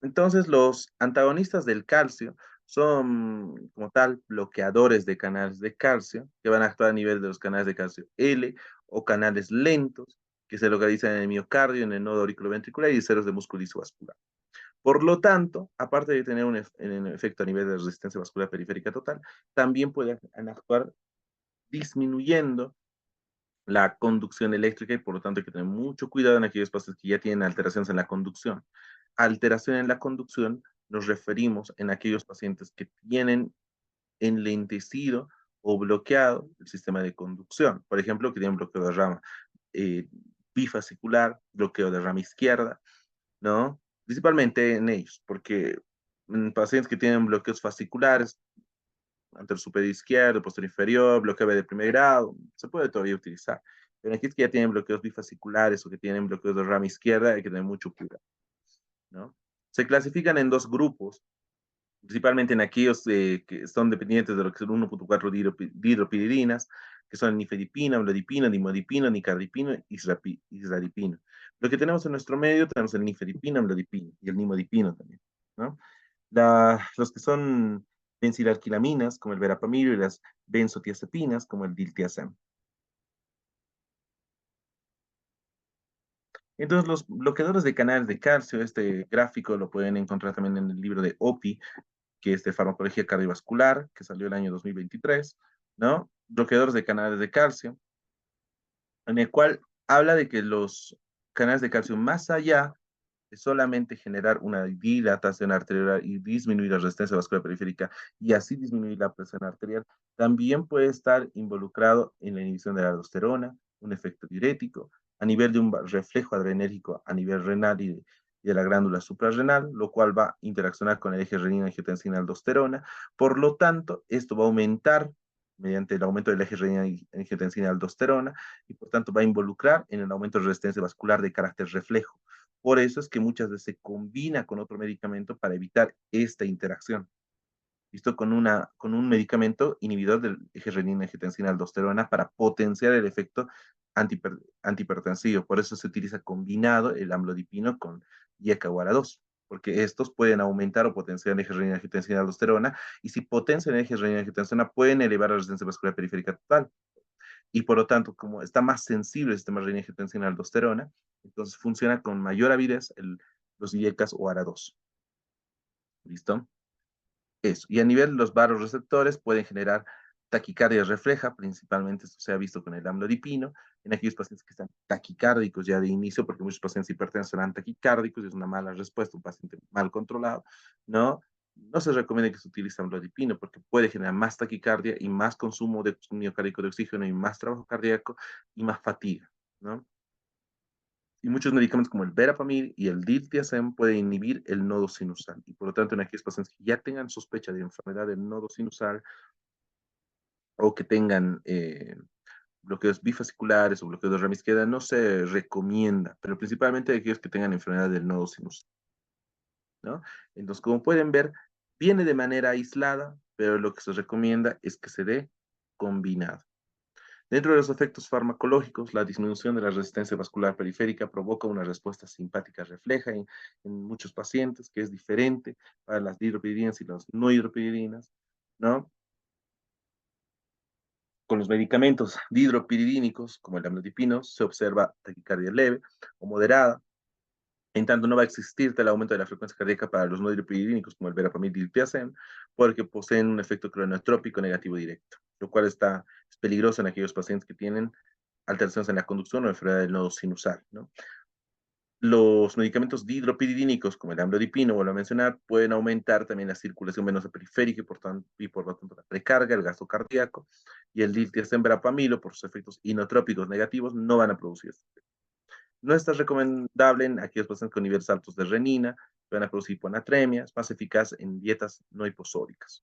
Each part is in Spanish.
Entonces, los antagonistas del calcio son, como tal, bloqueadores de canales de calcio que van a actuar a nivel de los canales de calcio L o canales lentos que se localizan en el miocardio, en el nodo auriculoventricular y ceros de músculo isovascular. Por lo tanto, aparte de tener un efecto a nivel de resistencia vascular periférica total, también pueden actuar disminuyendo la conducción eléctrica y por lo tanto hay que tener mucho cuidado en aquellos pacientes que ya tienen alteraciones en la conducción. Alteración en la conducción nos referimos en aquellos pacientes que tienen enlentecido o bloqueado el sistema de conducción. Por ejemplo, que tienen bloqueo de rama eh, bifascicular, bloqueo de rama izquierda, ¿no? Principalmente en ellos, porque en pacientes que tienen bloqueos fasciculares, anterior superior izquierdo, posterior inferior, bloqueo B de primer grado, se puede todavía utilizar. Pero aquí es que ya tienen bloqueos bifasciculares o que tienen bloqueos de rama izquierda, hay que tener mucho cuidado, ¿no? Se clasifican en dos grupos, principalmente en aquellos que son dependientes de lo que son 1.4 dihidropiridinas, que son nifedipina, amlodipina, nimodipina, nicardipina y isradipina. Lo que tenemos en nuestro medio tenemos el nifedipina, amlodipina y el nimodipino también, ¿no? Los que son benzilalquilaminas, como el verapamil, y las benzodiazepinas, como el diltiazem. Entonces, los bloqueadores de canales de calcio, este gráfico lo pueden encontrar también en el libro de OPI, que es de farmacología cardiovascular, que salió el año 2023, ¿no? Bloqueadores de canales de calcio, en el cual habla de que los canales de calcio, más allá de solamente generar una dilatación arterial y disminuir la resistencia vascular periférica y así disminuir la presión arterial, también puede estar involucrado en la inhibición de la aldosterona, un efecto diurético, a nivel de un reflejo adrenérgico a nivel renal y de la glándula suprarrenal, lo cual va a interaccionar con el eje renina-angiotensina-aldosterona. Por lo tanto, esto va a aumentar mediante el aumento del eje renina-angiotensina-aldosterona y por tanto va a involucrar en el aumento de resistencia vascular de carácter reflejo. Por eso es que muchas veces se combina con otro medicamento para evitar esta interacción. Visto con un medicamento inhibidor del eje renina-angiotensina-aldosterona para potenciar el efecto antihipertensivo. Por eso se utiliza combinado el amlodipino con YK-2, porque estos pueden aumentar o potenciar el eje renina-angiotensina-aldosterona y si potencian el eje renina-angiotensina pueden elevar la resistencia vascular periférica total y por lo tanto, como está más sensible el sistema renina-angiotensina-aldosterona, entonces funciona con mayor avidez los IECAS o ARA2. ¿Listo? Eso. Y a nivel de los varoreceptores pueden generar taquicardia refleja, principalmente esto se ha visto con el amlodipino, en aquellos pacientes que están taquicárdicos ya de inicio, porque muchos pacientes hipertensos serán taquicárdicos, y es una mala respuesta, un paciente mal controlado, ¿no? No se recomienda que se utilice amlodipino porque puede generar más taquicardia y más consumo de miocárdico de oxígeno y más trabajo cardíaco y más fatiga, ¿no? Y muchos medicamentos como el verapamil y el diltiazem pueden inhibir el nodo sinusal. Y por lo tanto, en aquellos pacientes que ya tengan sospecha de enfermedad del nodo sinusal o que tengan bloqueos bifasciculares o bloqueos de rama izquierda, no se recomienda, pero principalmente aquellos que tengan enfermedad del nodo sinusal, ¿no? Entonces, como pueden ver, viene de manera aislada, pero lo que se recomienda es que se dé combinado. Dentro de los efectos farmacológicos, la disminución de la resistencia vascular periférica provoca una respuesta simpática refleja en muchos pacientes, que es diferente para las dihidropiridinas y las no hidropiridinas, ¿no? Con los medicamentos dihidropiridínicos, como el amlodipino, se observa taquicardia leve o moderada. En tanto, no va a existir tal aumento de la frecuencia cardíaca para los no hidropiridínicos, como el verapamil y el diltiazem, porque poseen un efecto cronotrópico negativo directo, lo cual es peligroso en aquellos pacientes que tienen alteraciones en la conducción o enfermedad del nodo sinusal, ¿no? Los medicamentos dihidropiridínicos, como el amlodipino, vuelvo a mencionar, pueden aumentar también la circulación venosa periférica y por lo tanto la precarga, el gasto cardíaco, y el diltiazem verapamilo, por sus efectos inotrópicos negativos, no van a producir esto. No está recomendable en aquellos pacientes con niveles altos de renina, que van a producir hiponatremia, es más eficaz en dietas no hiposódicas.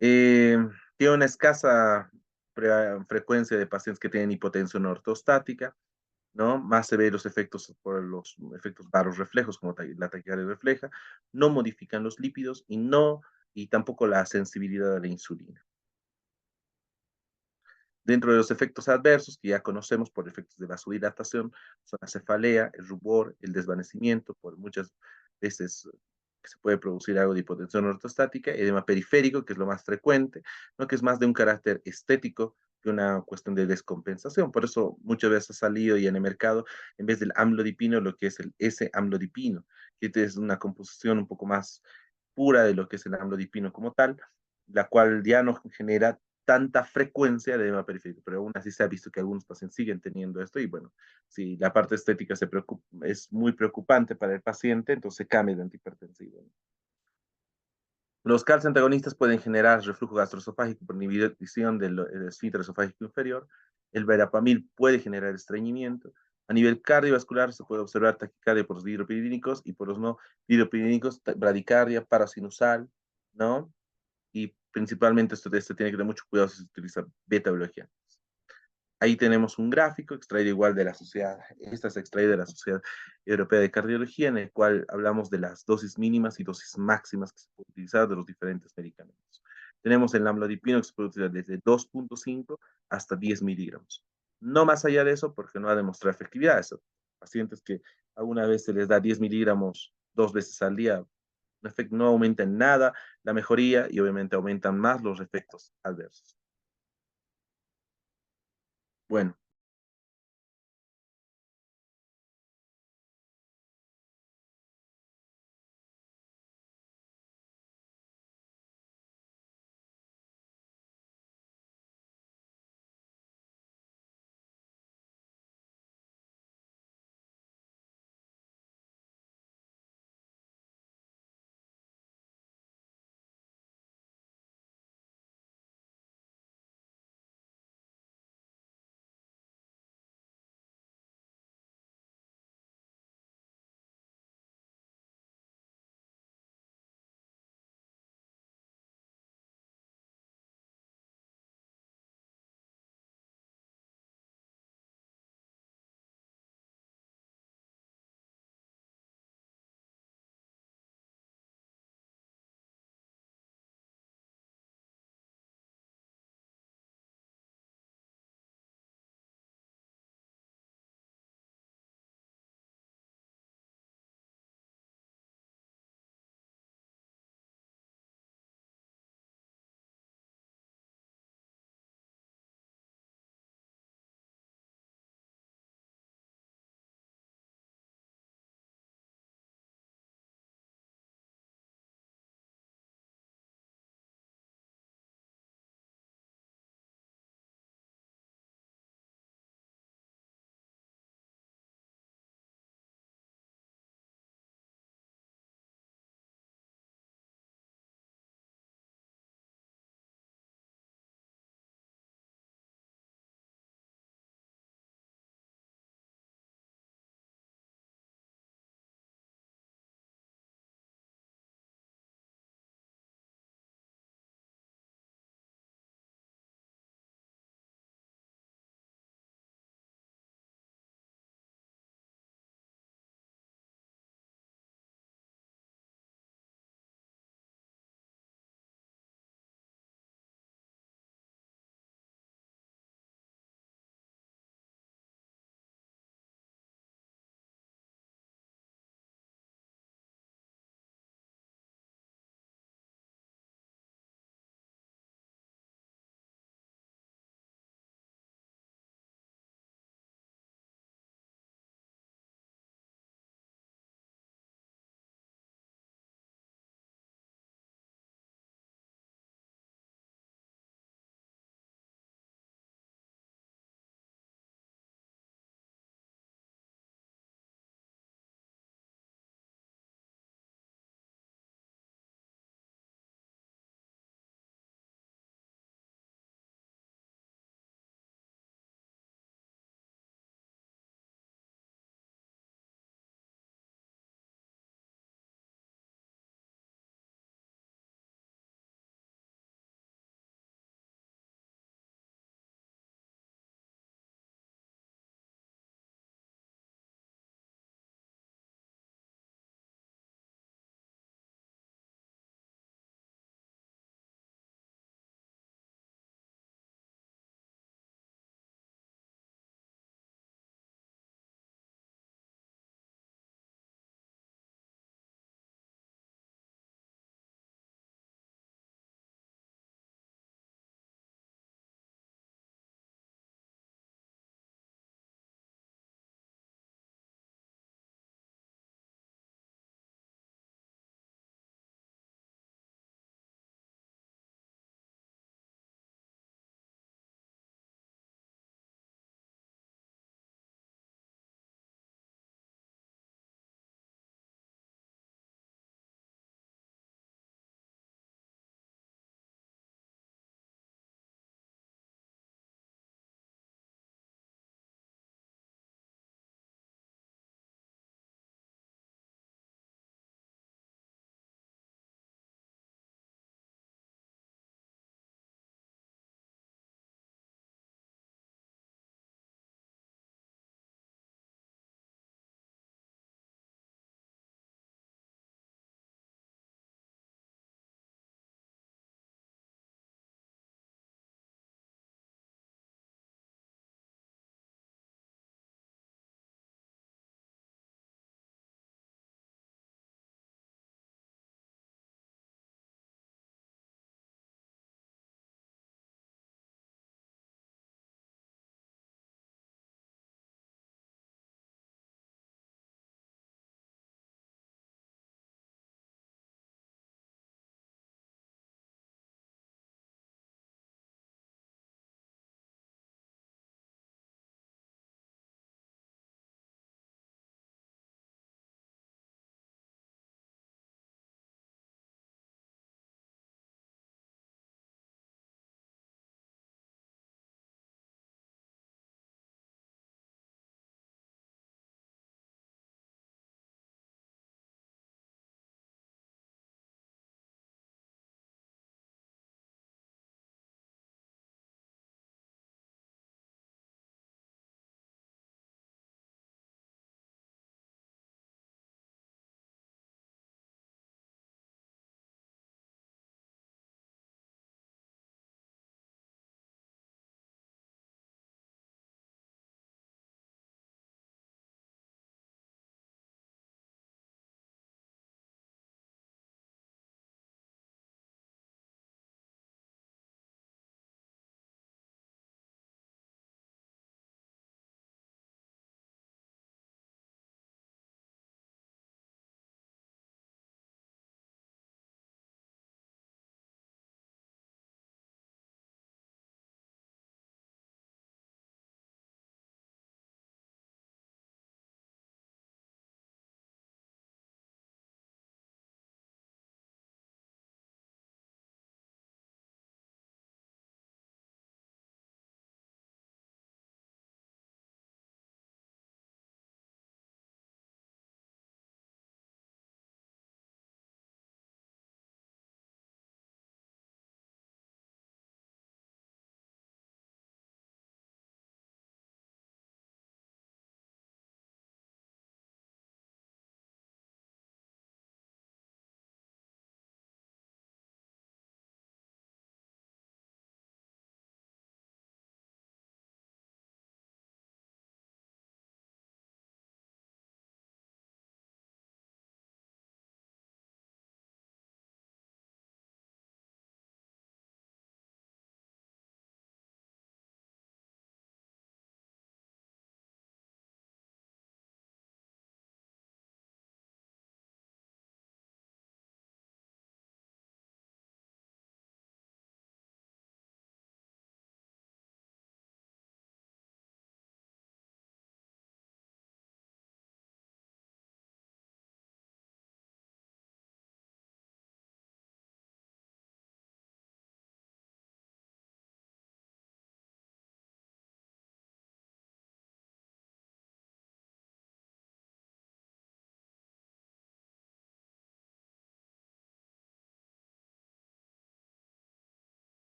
Eh, Tiene una escasa frecuencia de pacientes que tienen hipotensión ortostática, ¿no? Más se ve los efectos por los efectos varos reflejos, como la taquicardia refleja, no modifican los lípidos y tampoco la sensibilidad a la insulina. Dentro de los efectos adversos que ya conocemos por efectos de vasodilatación, son la cefalea, el rubor, el desvanecimiento, por muchas veces que se puede producir algo de hipotensión ortostática, edema periférico, que es lo más frecuente, ¿no? Que es más de un carácter estético que una cuestión de descompensación. Por eso muchas veces ha salido y en el mercado, en vez del amlodipino, lo que es el S-amlodipino, que es una composición un poco más pura de lo que es el amlodipino como tal, la cual ya no genera tanta frecuencia de edema periférico, pero aún así se ha visto que algunos pacientes siguen teniendo esto y bueno, si la parte estética es muy preocupante para el paciente, entonces se cambia de antihipertensivo. Los calcio antagonistas pueden generar reflujo gastroesofágico por inhibición del esfínter esofágico inferior. El verapamil puede generar estreñimiento. A nivel cardiovascular se puede observar taquicardia por los hidropiridínicos y por los no hidropiridínicos, bradicardia, parasinusal, ¿no? Y principalmente esto tiene que tener mucho cuidado si se utiliza beta bloqueante. Ahí tenemos un gráfico extraído igual de la sociedad, esta se extrae de la Sociedad Europea de Cardiología, en el cual hablamos de las dosis mínimas y dosis máximas que se pueden utilizar de los diferentes medicamentos. Tenemos el amlodipino que se puede utilizar desde 2.5 hasta 10 miligramos. No más allá de eso, porque no ha demostrado efectividad. Eso, pacientes que alguna vez se les da 10 miligramos 2 veces al día, no aumenta en nada la mejoría y obviamente aumentan más los efectos adversos. Bueno,